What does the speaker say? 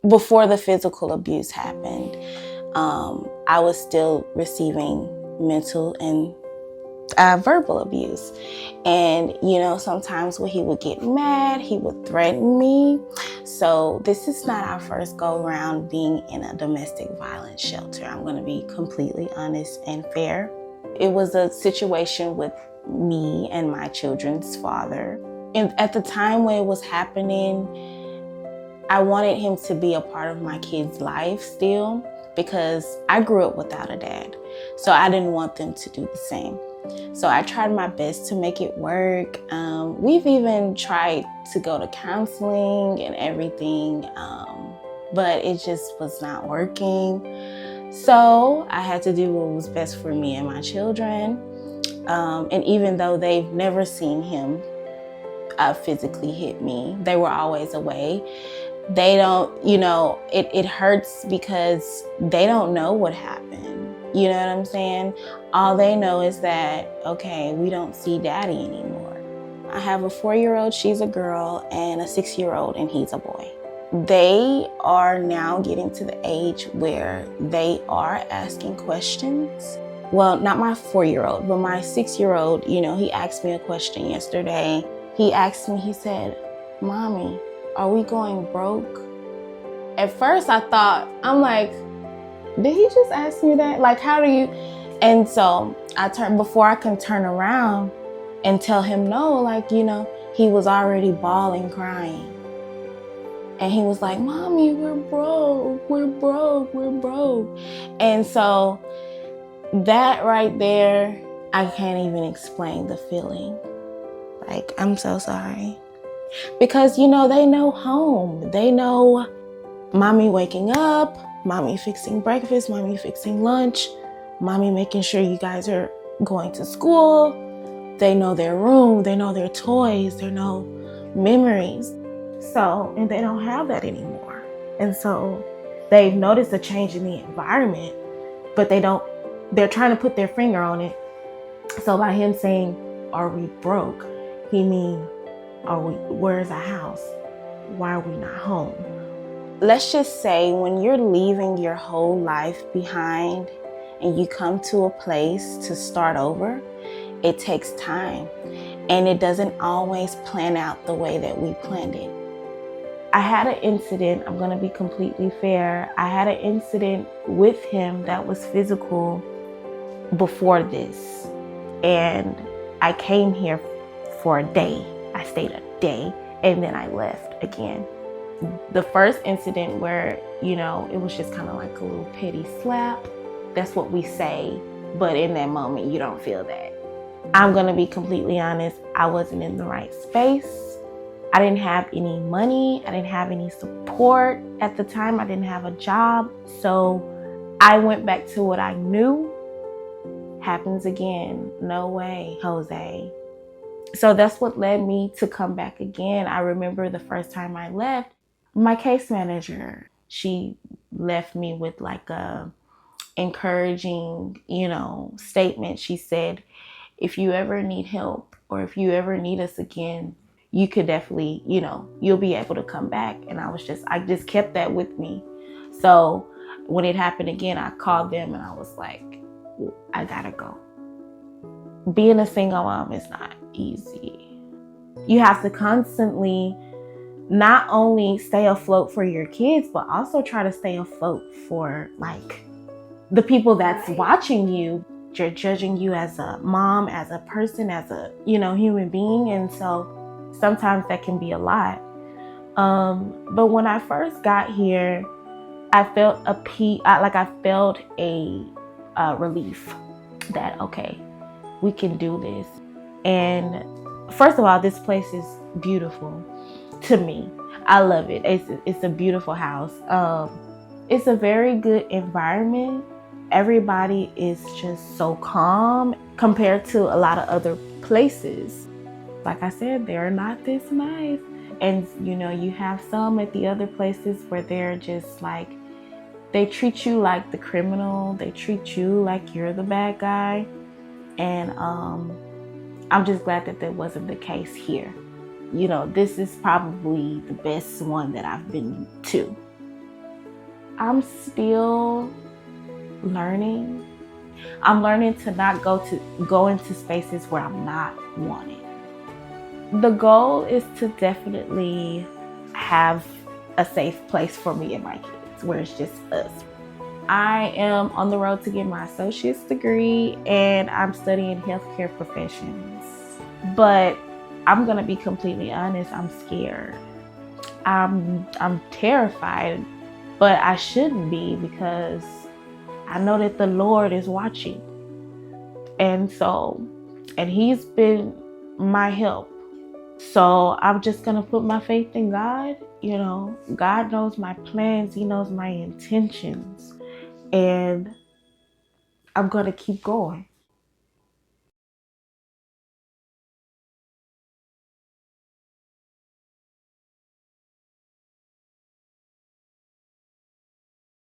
before the physical abuse happened, I was still receiving mental and verbal abuse. And, sometimes when he would get mad, he would threaten me. So this is not our first go around being in a domestic violence shelter. I'm going to be completely honest and fair. It was a situation with me and my children's father. And at the time when it was happening, I wanted him to be a part of my kids' life still, because I grew up without a dad. So I didn't want them to do the same. So I tried my best to make it work. We've even tried to go to counseling and everything, but it just was not working. So I had to do what was best for me and my children. And even though they've never seen him physically hit me, they were always away. They don't, it hurts because they don't know what happened. You know what I'm saying? All they know is that, okay, we don't see daddy anymore. I have a 4-year-old, she's a girl, and a 6-year-old, and he's a boy. They are now getting to the age where they are asking questions. Well, not my 4-year-old, but my 6-year-old, he asked me a question yesterday. He asked me, he said, "Mommy, are we going broke?" At first I'm like, did he just ask me that? Like, how do you? And so before I can turn around and tell him no, he was already bawling, crying. And he was like, "Mommy, we're broke, we're broke, we're broke." And so that right there, I can't even explain the feeling. Like, I'm so sorry. Because, they know home. They know mommy waking up, mommy fixing breakfast, mommy fixing lunch, mommy making sure you guys are going to school. They know their room, they know their toys, they know memories. So, and they don't have that anymore. And so they've noticed a change in the environment, but they're trying to put their finger on it. So by him saying, "Are we broke?" he means, where's our house? Why are we not home? Let's just say when you're leaving your whole life behind and you come to a place to start over, it takes time. And it doesn't always plan out the way that we planned it. I had an incident, I'm going to be completely fair. I had an incident with him that was physical before this. And I came here for a day. I stayed a day and then I left again. The first incident where, it was just kind of like a little petty slap. That's what we say. But in that moment, you don't feel that. I'm going to be completely honest. I wasn't in the right space. I didn't have any money. I didn't have any support at the time. I didn't have a job. So I went back to what I knew. Happens again. No way, Jose. So that's what led me to come back again. I remember the first time I left, my case manager, she left me with like a encouraging, statement. She said, "If you ever need help or if you ever need us again, you could definitely, you'll be able to come back." And I just kept that with me. So when it happened again, I called them and I was like, I gotta go. Being a single mom is not easy. You have to constantly not only stay afloat for your kids, but also try to stay afloat for the people that's watching you. They're judging you as a mom, as a person, as a, human being. And so sometimes that can be a lot. But when I first got here, I felt I felt a relief that, okay, we can do this. And first of all, this place is beautiful to me. I love it. It's a beautiful house. It's a very good environment. Everybody is just so calm compared to a lot of other places. Like I said, they're not this nice. And you have some at the other places where they're just like, they treat you like the criminal. They treat you like you're the bad guy. And I'm just glad that wasn't the case here. This is probably the best one that I've been to. I'm still learning. I'm learning to not go into spaces where I'm not wanted. The goal is to definitely have a safe place for me and my kids where it's just us. I am on the road to get my associate's degree and I'm studying healthcare professions. But I'm gonna be completely honest, I'm scared. I'm terrified, but I shouldn't be because I know that the Lord is watching. And He's been my help. So I'm just gonna put my faith in God. God knows my plans, He knows my intentions, and I'm gonna keep going.